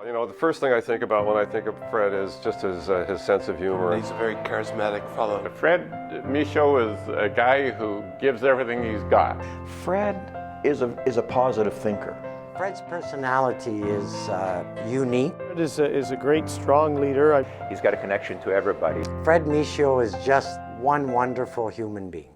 You know, the first thing I think about when I think of Fred is just his sense of humor. He's a very charismatic fellow. Fred Michaud is a guy who gives everything he's got. Fred is a positive thinker. Fred's personality is unique. Fred is a great, strong leader. He's got a connection to everybody. Fred Michaud is just one wonderful human being.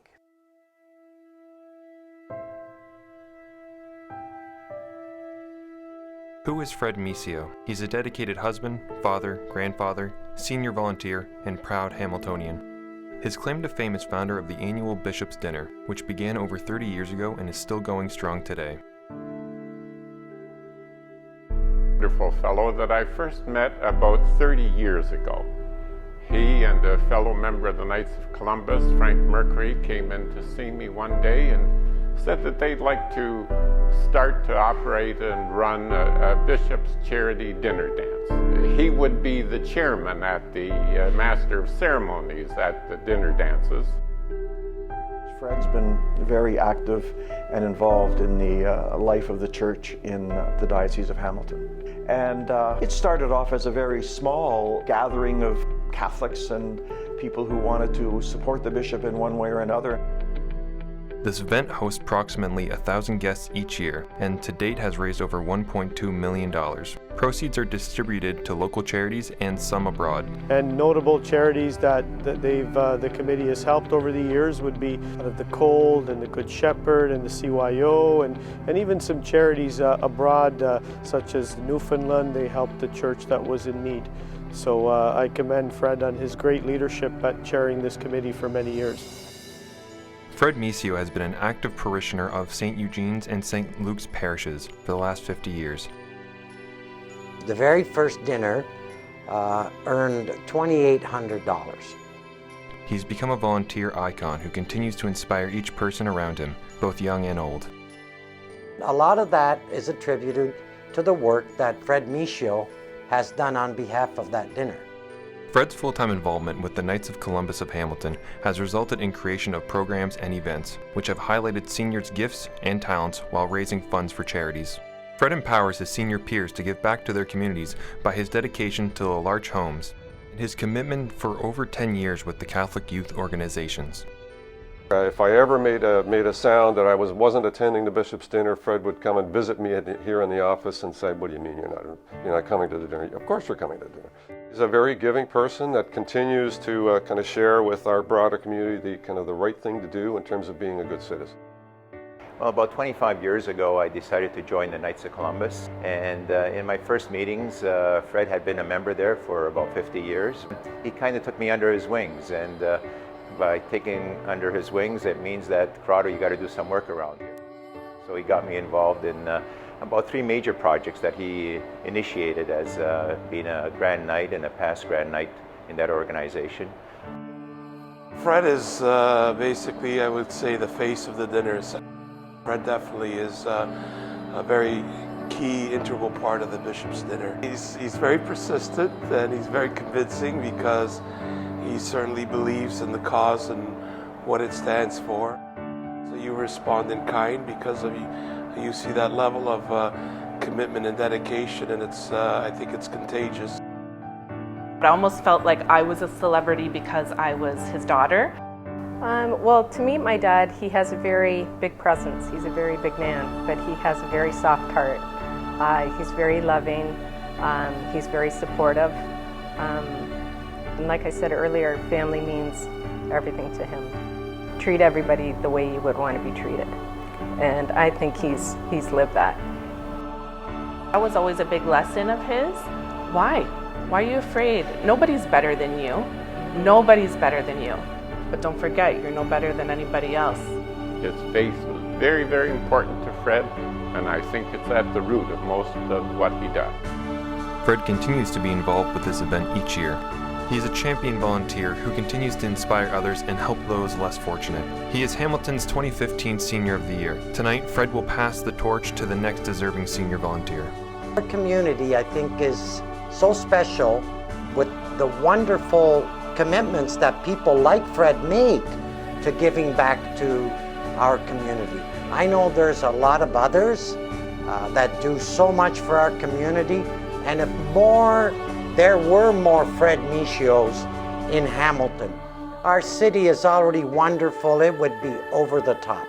Who is Fred Michaud? He's a dedicated husband, father, grandfather, senior volunteer, and proud Hamiltonian. His claim to fame is founder of the annual Bishop's Dinner, which began over 30 years ago and is still going strong today. Wonderful fellow that I first met about 30 years ago. He and a fellow member of the Knights of Columbus, Frank Mercury, came in to see me one day and said that they'd like to start to operate and run a Bishop's Charity Dinner Dance. He would be the chairman at the Master of Ceremonies at the dinner dances. Fred's been very active and involved in the life of the church in the Diocese of Hamilton. And it started off as a very small gathering of Catholics and people who wanted to support the bishop in one way or another. This event hosts approximately 1,000 guests each year, and to date has raised over $1.2 million. Proceeds are distributed to local charities and some abroad. And notable charities that the committee has helped over the years would be the Cold and the Good Shepherd and the CYO, and even some charities abroad, such as Newfoundland. They helped the church that was in need. So I commend Fred on his great leadership at chairing this committee for many years. Fred Michaud has been an active parishioner of St. Eugene's and St. Luke's parishes for the last 50 years. The very first dinner earned $2,800. He's become a volunteer icon who continues to inspire each person around him, both young and old. A lot of that is attributed to the work that Fred Michaud has done on behalf of that dinner. Fred's full-time involvement with the Knights of Columbus of Hamilton has resulted in creation of programs and events, which have highlighted seniors' gifts and talents while raising funds for charities. Fred empowers his senior peers to give back to their communities by his dedication to the large homes and his commitment for over 10 years with the Catholic youth organizations. If I ever made a sound that I wasn't attending the Bishop's Dinner, Fred would come and visit me here in the office and say, "What do you mean you're not coming to the dinner?" "Of course you're coming to dinner." He's a very giving person that continues to kind of share with our broader community the right thing to do in terms of being a good citizen. Well, about 25 years ago, I decided to join the Knights of Columbus. And in my first meetings, Fred had been a member there for about 50 years. He kind of took me under his wings. And by taking under his wings, it means that, Corrado, you got to do some work around here. So he got me involved in about 3 major projects that he initiated as being a Grand Knight and a past Grand Knight in that organization. Fred is basically, I would say, the face of the dinners. Fred definitely is a very key, integral part of the Bishop's Dinner. He's very persistent and he's very convincing because he certainly believes in the cause and what it stands for. So you respond in kind because of you see that level of commitment and dedication, and I think it's contagious. I almost felt like I was a celebrity because I was his daughter. Well, to meet my dad, he has a very big presence. He's a very big man, but he has a very soft heart. He's very loving. He's very supportive. And like I said earlier, family means everything to him. Treat everybody the way you would want to be treated. And I think he's lived that. That was always a big lesson of his. Why? Why are you afraid? Nobody's better than you. Nobody's better than you. But don't forget, you're no better than anybody else. His faith was very, very important to Fred, and I think it's at the root of most of what he does. Fred continues to be involved with this event each year. He is a champion volunteer who continues to inspire others and help those less fortunate. He is Hamilton's 2015 Senior of the Year. Tonight, Fred will pass the torch to the next deserving senior volunteer. Our community, I think, is so special with the wonderful commitments that people like Fred make to giving back to our community. I know there's a lot of others that do so much for our community, And if there were more Fred Michios in Hamilton, our city is already wonderful. It would be over the top.